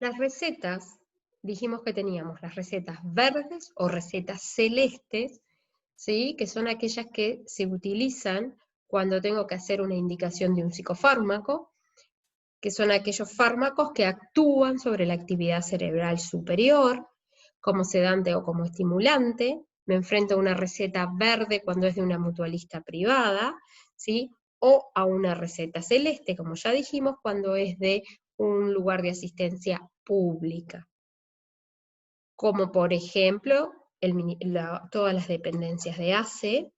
Las recetas, dijimos que teníamos las recetas verdes o recetas celestes, ¿sí? Que son aquellas que se utilizan cuando tengo que hacer una indicación de un psicofármaco, que son aquellos fármacos que actúan sobre la actividad cerebral superior, como sedante o como estimulante. Me enfrento a una receta verde cuando es de una mutualista privada, ¿sí? O a una receta celeste, como ya dijimos, cuando es de un lugar de asistencia pública, como por ejemplo todas las dependencias de ACE,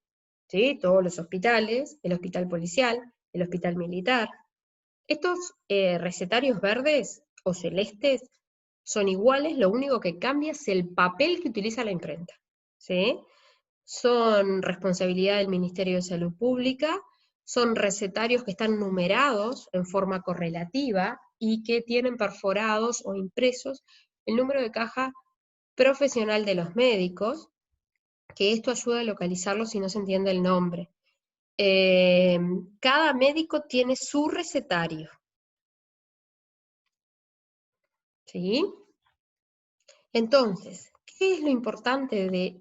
¿sí? Todos los hospitales, el hospital policial, el hospital militar. Estos recetarios verdes o celestes son iguales, lo único que cambia es el papel que utiliza la imprenta, ¿sí? Son responsabilidad del Ministerio de Salud Pública, son recetarios que están numerados en forma correlativa y que tienen perforados o impresos el número de caja profesional de los médicos, que esto ayuda a localizarlos si no se entiende el nombre. Cada médico tiene su recetario, ¿sí? Entonces, ¿qué es lo importante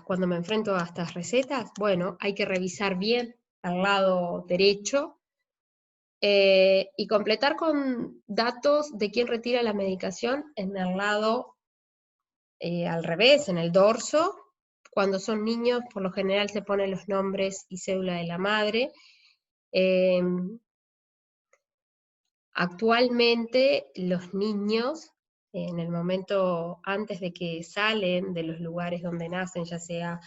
cuando me enfrento a estas recetas? Bueno, hay que revisar bien al lado derecho y completar con datos de quién retira la medicación en el lado al revés, en el dorso. Cuando son niños, por lo general se ponen los nombres y cédula de la madre. Actualmente los niños, en el momento antes de que salen de los lugares donde nacen, ya sea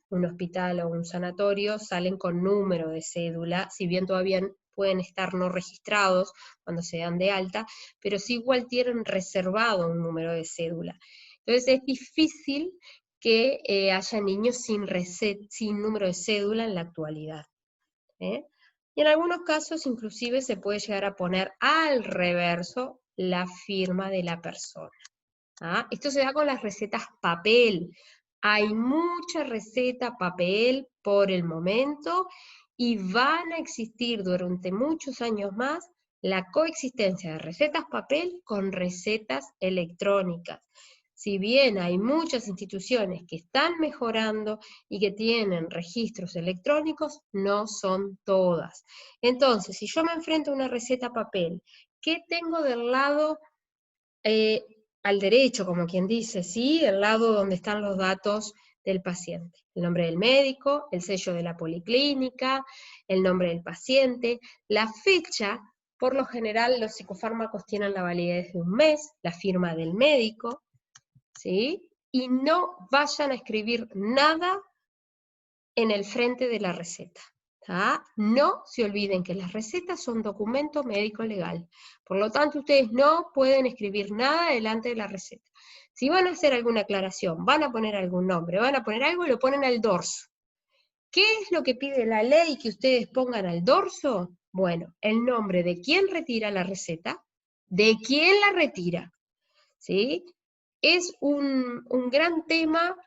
un hospital o un sanatorio, salen con número de cédula, si bien todavía pueden estar no registrados cuando se dan de alta, pero sí igual tienen reservado un número de cédula. Entonces es difícil que haya niños sin número de cédula en la actualidad. Y en algunos casos inclusive se puede llegar a poner al reverso la firma de la persona. Esto se da con las recetas papel. Hay mucha receta papel por el momento y van a existir durante muchos años más la coexistencia de recetas papel con recetas electrónicas. Si bien hay muchas instituciones que están mejorando y que tienen registros electrónicos, no son todas. Entonces, si yo me enfrento a una receta papel, ¿qué tengo del lado al derecho, como quien dice, ¿sí? El lado donde están los datos del paciente? El nombre del médico, el sello de la policlínica, el nombre del paciente, la fecha. Por lo general, los psicofármacos tienen la validez de un mes, la firma del médico, ¿sí? Y no vayan a escribir nada en el frente de la receta. No se olviden que las recetas son documento médico legal. Por lo tanto, ustedes no pueden escribir nada delante de la receta. Si van a hacer alguna aclaración, van a poner algún nombre, van a poner algo, lo ponen al dorso. ¿Qué es lo que pide la ley que ustedes pongan al dorso? Bueno, el nombre de quién retira la receta, de quién la retira, ¿sí? Es un gran tema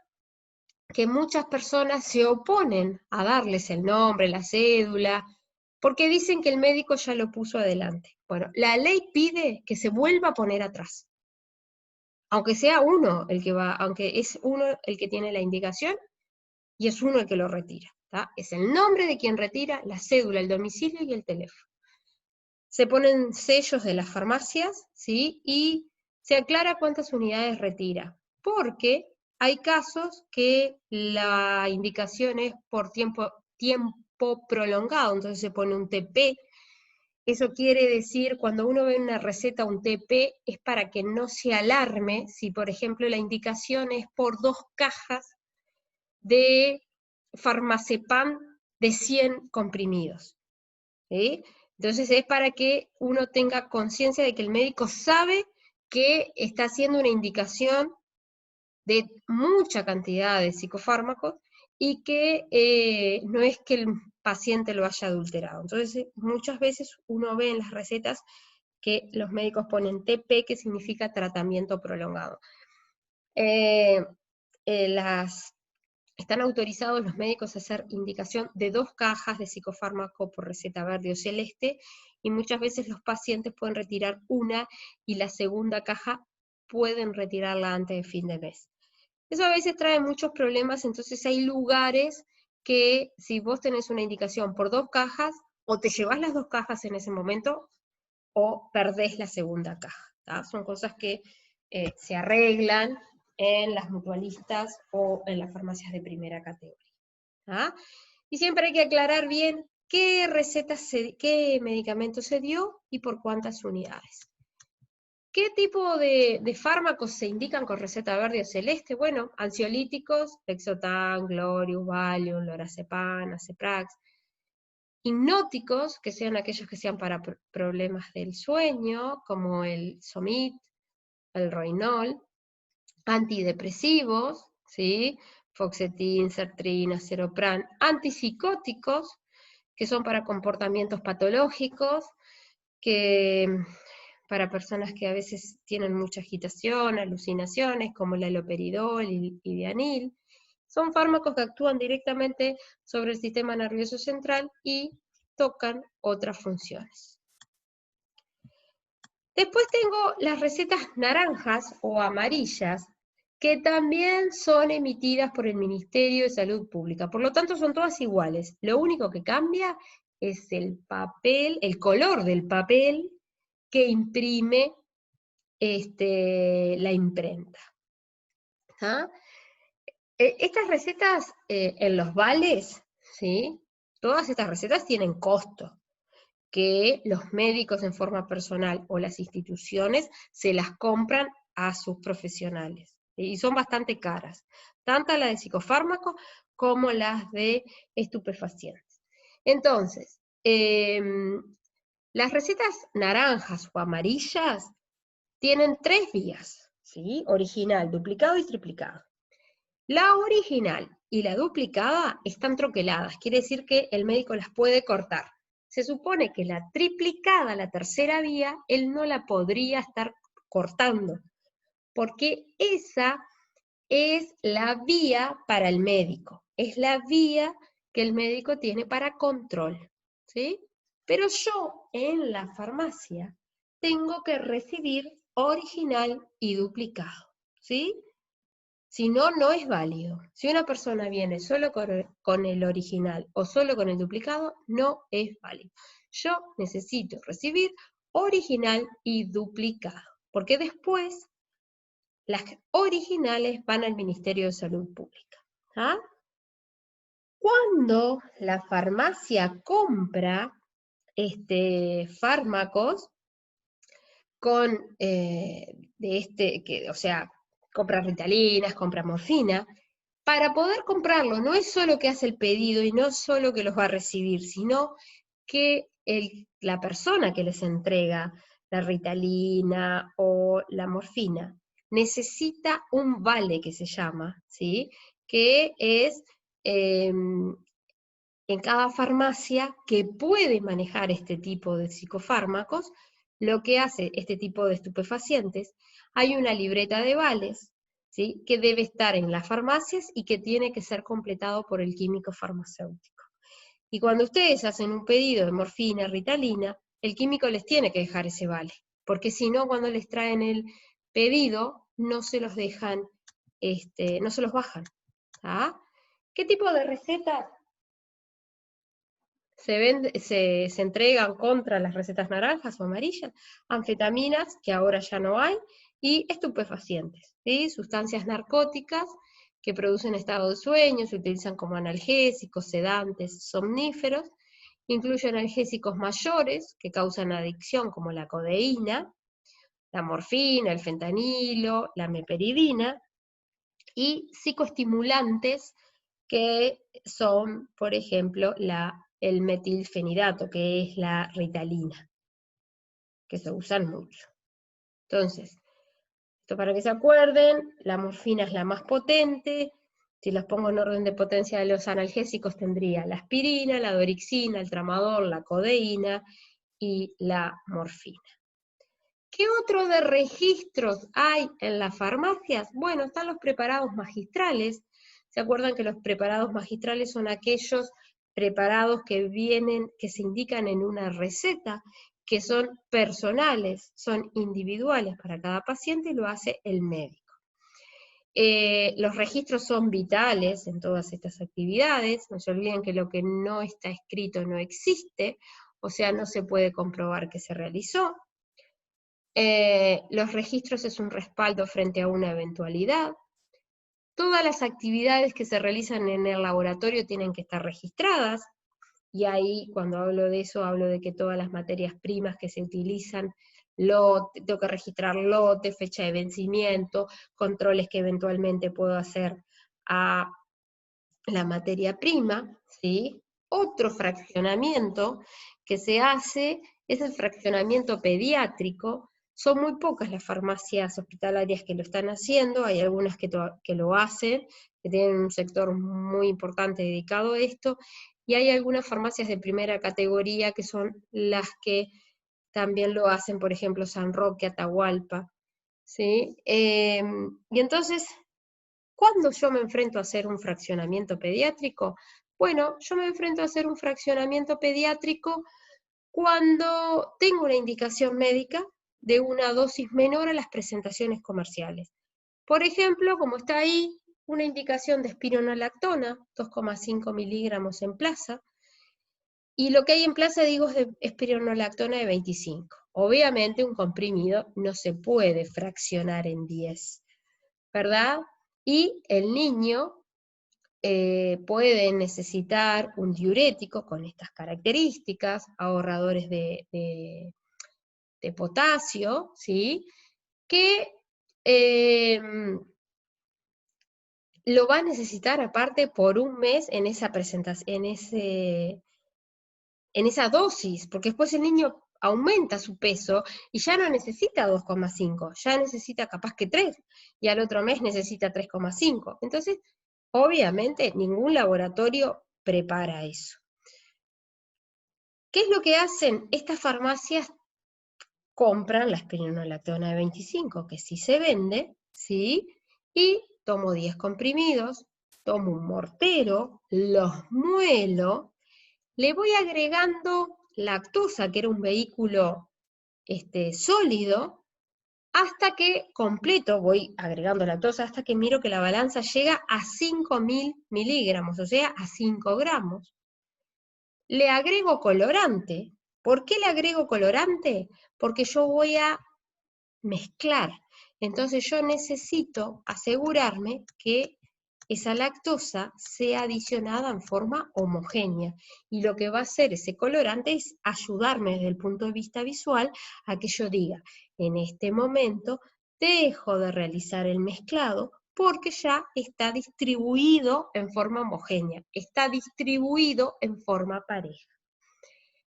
que muchas personas se oponen a darles el nombre, la cédula, porque dicen que el médico ya lo puso adelante. Bueno, la ley pide que se vuelva a poner atrás, aunque sea uno el que va, aunque es uno el que tiene la indicación y es uno el que lo retira. Es el nombre de quien retira, la cédula, el domicilio y el teléfono. Se ponen sellos de las farmacias, ¿sí? Y se aclara cuántas unidades retira, porque hay casos que la indicación es por tiempo prolongado, entonces se pone un TP. Eso quiere decir, cuando uno ve una receta, un TP, es para que no se alarme si, por ejemplo, la indicación es por 2 cajas de Farmacepan de 100 comprimidos. ¿Sí? Entonces es para que uno tenga conciencia de que el médico sabe que está haciendo una indicación de mucha cantidad de psicofármacos y que no es que el paciente lo haya adulterado. Entonces muchas veces uno ve en las recetas que los médicos ponen TP, que significa tratamiento prolongado. Están autorizados los médicos a hacer indicación de 2 cajas de psicofármaco por receta verde o celeste, y muchas veces los pacientes pueden retirar una y la segunda caja pueden retirarla antes de fin de mes. Eso a veces trae muchos problemas, entonces hay lugares que si vos tenés una indicación por 2 cajas, o te llevas las 2 cajas en ese momento, o perdés la segunda caja. ¿tá? Son cosas que se arreglan en las mutualistas o en las farmacias de primera categoría. ¿tá? Y siempre hay que aclarar bien qué qué medicamento se dio y por cuántas unidades. ¿Qué tipo de fármacos se indican con receta verde o celeste? Bueno, ansiolíticos, Lexotan, Glorius, Valium, Lorazepam, Aceprax. Hipnóticos, que sean aquellos que sean para problemas del sueño, como el Somit, el Roinol. Antidepresivos, ¿sí? Fluoxetin, Sertrina, Ceropran. Antipsicóticos, que son para comportamientos patológicos, que para personas que a veces tienen mucha agitación, alucinaciones, como el haloperidol y Dianil. Son fármacos que actúan directamente sobre el sistema nervioso central y tocan otras funciones. Después tengo las recetas naranjas o amarillas, que también son emitidas por el Ministerio de Salud Pública. Por lo tanto, son todas iguales. Lo único que cambia es el papel, el color del papel que imprime la imprenta. ¿Ah? Estas recetas en los vales, ¿sí? Todas estas recetas tienen costo, que los médicos en forma personal o las instituciones se las compran a sus profesionales. Y son bastante caras, tanto las de psicofármacos como las de estupefacientes. Entonces, las recetas naranjas o amarillas tienen 3 vías, ¿sí? Original, duplicado y triplicado. La original y la duplicada están troqueladas, quiere decir que el médico las puede cortar. Se supone que la triplicada, la tercera vía, él no la podría estar cortando, porque esa es la vía para el médico, es la vía que el médico tiene para control, ¿sí? Pero yo en la farmacia tengo que recibir original y duplicado, ¿sí? Si no, no es válido. Si una persona viene solo con el original o solo con el duplicado, no es válido. Yo necesito recibir original y duplicado, porque después las originales van al Ministerio de Salud Pública. ¿Ah? Cuando la farmacia compra fármacos con o sea, compra Ritalinas, compra morfina, para poder comprarlo no es solo que hace el pedido y no solo que los va a recibir, sino que la persona que les entrega la Ritalina o la morfina necesita un vale que se llama, ¿sí? Que es en cada farmacia que puede manejar este tipo de psicofármacos, lo que hace este tipo de estupefacientes, hay una libreta de vales, ¿sí? Que debe estar en las farmacias y que tiene que ser completado por el químico farmacéutico. Y cuando ustedes hacen un pedido de morfina, Ritalina, el químico les tiene que dejar ese vale, porque si no, cuando les traen el pedido, no se los dejan, no se los bajan. ¿Ah? ¿Qué tipo de recetas se entregan contra las recetas naranjas o amarillas? Anfetaminas, que ahora ya no hay, y estupefacientes, ¿sí? Sustancias narcóticas que producen estado de sueño, se utilizan como analgésicos, sedantes, somníferos, incluye analgésicos mayores que causan adicción como la codeína, la morfina, el fentanilo, la meperidina, y psicoestimulantes que son, por ejemplo, el metilfenidato, que es la Ritalina, que se usan mucho. Entonces, esto para que se acuerden, la morfina es la más potente. Si los pongo en orden de potencia de los analgésicos, tendría la aspirina, la dorixina, el tramadol, la codeína y la morfina. ¿Qué otro de registros hay en las farmacias? Bueno, están los preparados magistrales. ¿Se acuerdan que los preparados magistrales son aquellos preparados que se indican en una receta que son personales, son individuales para cada paciente y lo hace el médico. Los registros son vitales en todas estas actividades, no se olviden que lo que no está escrito no existe, o sea, no se puede comprobar que se realizó. Los registros es un respaldo frente a una eventualidad. Todas las actividades que se realizan en el laboratorio tienen que estar registradas, y ahí cuando hablo de eso, hablo de que todas las materias primas que se utilizan, tengo que registrar lote, fecha de vencimiento, controles que eventualmente puedo hacer a la materia prima, ¿sí? Otro fraccionamiento que se hace es el fraccionamiento pediátrico. Son muy pocas las farmacias hospitalarias que lo están haciendo, hay algunas que lo hacen, que tienen un sector muy importante dedicado a esto, y hay algunas farmacias de primera categoría que son las que también lo hacen, por ejemplo, San Roque, Atahualpa, ¿sí? Y entonces, ¿cuándo yo me enfrento a hacer un fraccionamiento pediátrico? Bueno, yo me enfrento a hacer un fraccionamiento pediátrico cuando tengo una indicación médica de una dosis menor a las presentaciones comerciales. Por ejemplo, como está ahí, una indicación de espironolactona, 2,5 miligramos en plaza, y lo que hay en plaza, digo, es de espironolactona de 25. Obviamente un comprimido no se puede fraccionar en 10, ¿verdad? Y el niño puede necesitar un diurético con estas características, ahorradores de potasio, ¿sí? Que lo va a necesitar aparte por un mes en esa presentación, en esa dosis, porque después el niño aumenta su peso y ya no necesita 2,5, ya necesita capaz que 3, y al otro mes necesita 3,5. Entonces, obviamente, ningún laboratorio prepara eso. ¿Qué es lo que hacen? Estas farmacias compran la espironolactona de 25, que sí se vende, ¿sí? Y tomo 10 comprimidos, tomo un mortero, los muelo, le voy agregando lactosa, que era un vehículo sólido, hasta que completo, voy agregando lactosa, hasta que miro que la balanza llega a 5.000 miligramos, o sea, a 5 gramos. Le agrego colorante. ¿Por qué le agrego colorante? Porque yo voy a mezclar. Entonces yo necesito asegurarme que esa lactosa sea adicionada en forma homogénea. Y lo que va a hacer ese colorante es ayudarme desde el punto de vista visual a que yo diga, en este momento dejo de realizar el mezclado porque ya está distribuido en forma homogénea, está distribuido en forma pareja.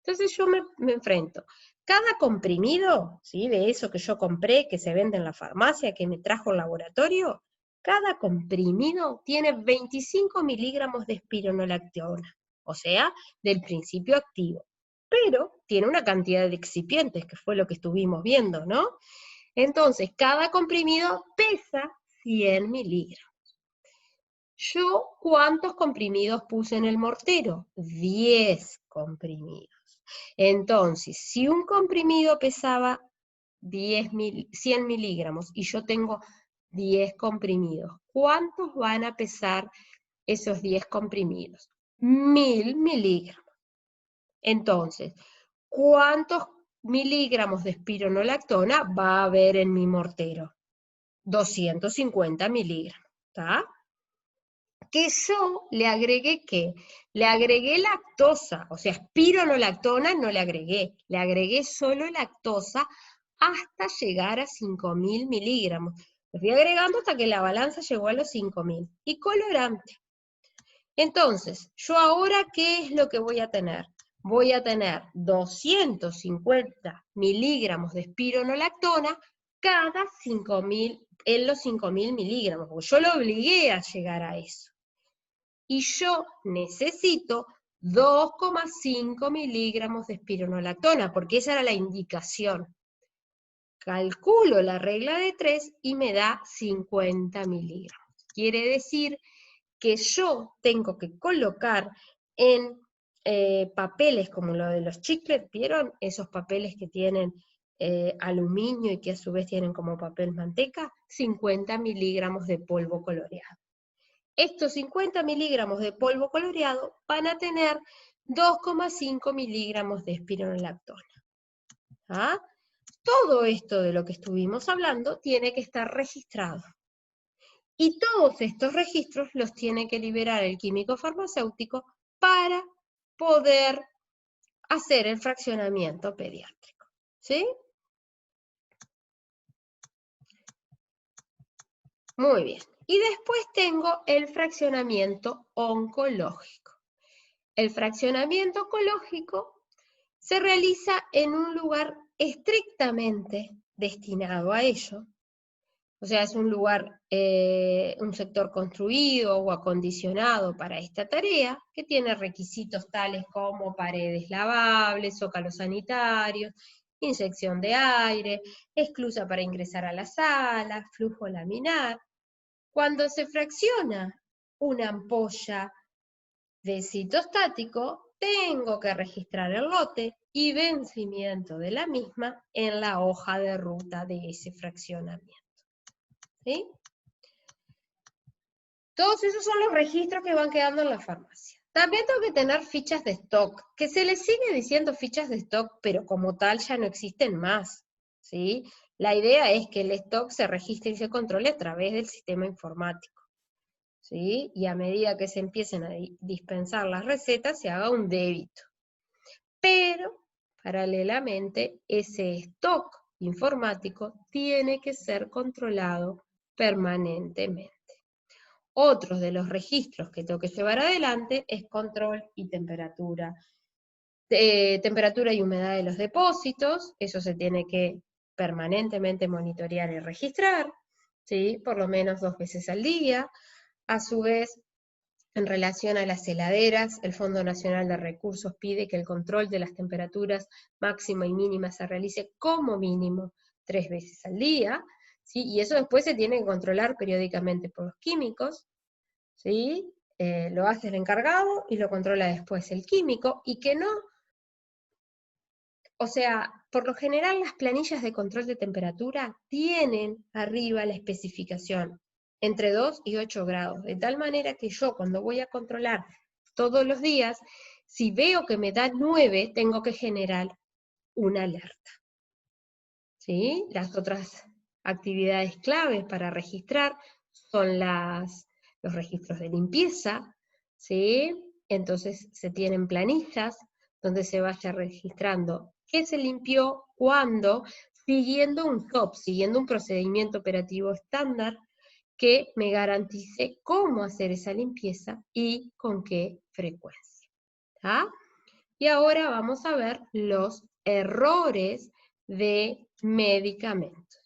Entonces yo me enfrento. Cada comprimido, ¿sí? De eso que yo compré, que se vende en la farmacia, que me trajo el laboratorio, cada comprimido tiene 25 miligramos de espironolactona, o sea, del principio activo. Pero tiene una cantidad de excipientes, que fue lo que estuvimos viendo, ¿no? Entonces, cada comprimido pesa 100 miligramos. ¿Yo cuántos comprimidos puse en el mortero? 10 comprimidos. Entonces, si un comprimido pesaba 100 miligramos y yo tengo 10 comprimidos, ¿cuántos van a pesar esos 10 comprimidos? 1000 miligramos. Entonces, ¿cuántos miligramos de espironolactona va a haber en mi mortero? 250 miligramos, ¿está? Que yo le agregué, ¿qué? Le agregué lactosa, o sea, espironolactona no le agregué solo lactosa hasta llegar a 5.000 miligramos. Lo fui agregando hasta que la balanza llegó a los 5.000. Y colorante. Entonces, yo ahora, ¿qué es lo que voy a tener? Voy a tener 250 miligramos de espironolactona cada 5.000, en los 5.000 miligramos, porque yo lo obligué a llegar a eso. Y yo necesito 2,5 miligramos de espironolactona, porque esa era la indicación. Calculo la regla de 3 y me da 50 miligramos. Quiere decir que yo tengo que colocar en papeles como lo de los chiclets, ¿vieron? Esos papeles que tienen aluminio y que a su vez tienen como papel manteca, 50 miligramos de polvo coloreado. Estos 50 miligramos de polvo coloreado van a tener 2,5 miligramos de espironolactona. ¿Ah? Todo esto de lo que estuvimos hablando tiene que estar registrado. Y todos estos registros los tiene que liberar el químico farmacéutico para poder hacer el fraccionamiento pediátrico. ¿Sí? Muy bien. Y después tengo el fraccionamiento oncológico. El fraccionamiento oncológico se realiza en un lugar estrictamente destinado a ello. O sea, es un lugar, un sector construido o acondicionado para esta tarea, que tiene requisitos tales como paredes lavables, zócalos sanitarios, inyección de aire, esclusa para ingresar a la sala, flujo laminar. Cuando se fracciona una ampolla de citostático, tengo que registrar el lote y vencimiento de la misma en la hoja de ruta de ese fraccionamiento. ¿Sí? Todos esos son los registros que van quedando en la farmacia. También tengo que tener fichas de stock, que se les sigue diciendo fichas de stock, pero como tal ya no existen más. ¿Sí? La idea es que el stock se registre y se controle a través del sistema informático. ¿Sí? Y a medida que se empiecen a dispensar las recetas, se haga un débito. Pero, paralelamente, ese stock informático tiene que ser controlado permanentemente. Otros de los registros que tengo que llevar adelante es control y temperatura. Temperatura y humedad de los depósitos, eso se tiene que permanentemente monitorear y registrar, ¿sí? Por lo menos 2 veces al día. A su vez, en relación a las heladeras, el Fondo Nacional de Recursos pide que el control de las temperaturas máxima y mínima se realice como mínimo 3 veces al día, ¿sí? Y eso después se tiene que controlar periódicamente por los químicos, ¿sí? Lo hace el encargado y lo controla después el químico, y que no, o sea, por lo general las planillas de control de temperatura tienen arriba la especificación entre 2 y 8 grados, de tal manera que yo cuando voy a controlar todos los días, si veo que me da 9, tengo que generar una alerta. ¿Sí? Las otras actividades claves para registrar son los registros de limpieza, ¿sí? Entonces se tienen planillas donde se vaya registrando qué se limpió, cuándo, siguiendo un SOP, siguiendo un procedimiento operativo estándar que me garantice cómo hacer esa limpieza y con qué frecuencia. ¿Tá? Y ahora vamos a ver los errores de medicamentos.